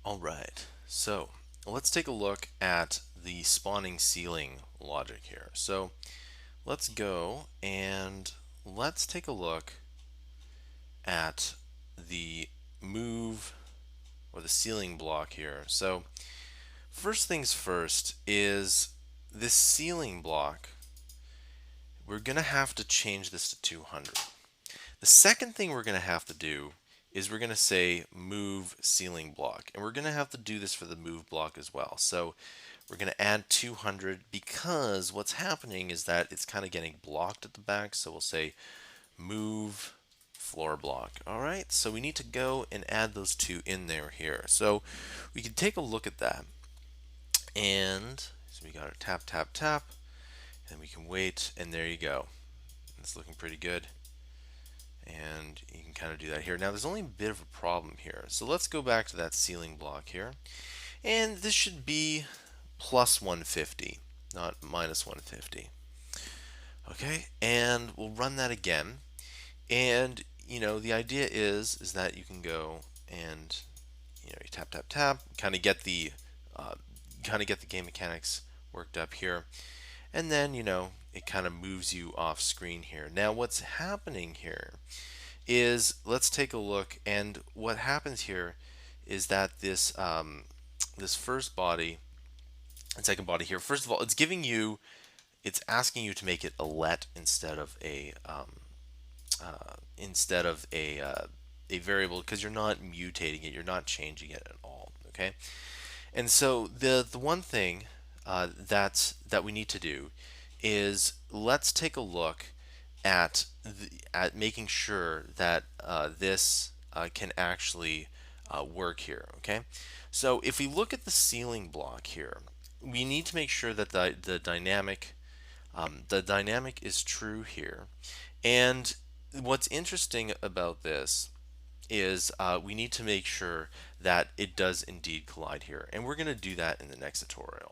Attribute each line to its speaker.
Speaker 1: All right, so let's take a look at the spawning ceiling logic here. So let's go and let's take a look at the move or the ceiling block here. So first things first is this ceiling block, we're going to have to change this to 200. The second thing we're going to have to do is we're going to say move ceiling block, and we're going to have to do this for the move block as well. So we're going to add 200 because what's happening is that it's kind of getting blocked at the back. So we'll say move floor block. All right, so we need to go and add those two in there here. So we can take a look at that. And so we got our tap, tap, tap, and we can wait, and there you go. It's looking pretty good. And you can kind of do that here. Now there's only a bit of a problem here. So let's go back to that ceiling block here. And this should be plus 150, not minus 150. Okay, and we'll run that again. And the idea is that you can go and you tap tap tap, uh, kind of get the game mechanics worked up here, and then it kind of moves you off screen here. Now what's happening here is, let's take a look, and what happens here is that this first body and second body here, first of all, it's asking you to make it a let instead of a variable, because you're not mutating it, you're not changing it at all. Okay, and so the one thing that we need to do is, let's take a look at making sure that this can actually work here. Okay, so if we look at the ceiling block here, we need to make sure that the dynamic is true here. And what's interesting about this is we need to make sure that it does indeed collide here, and we're going to do that in the next tutorial.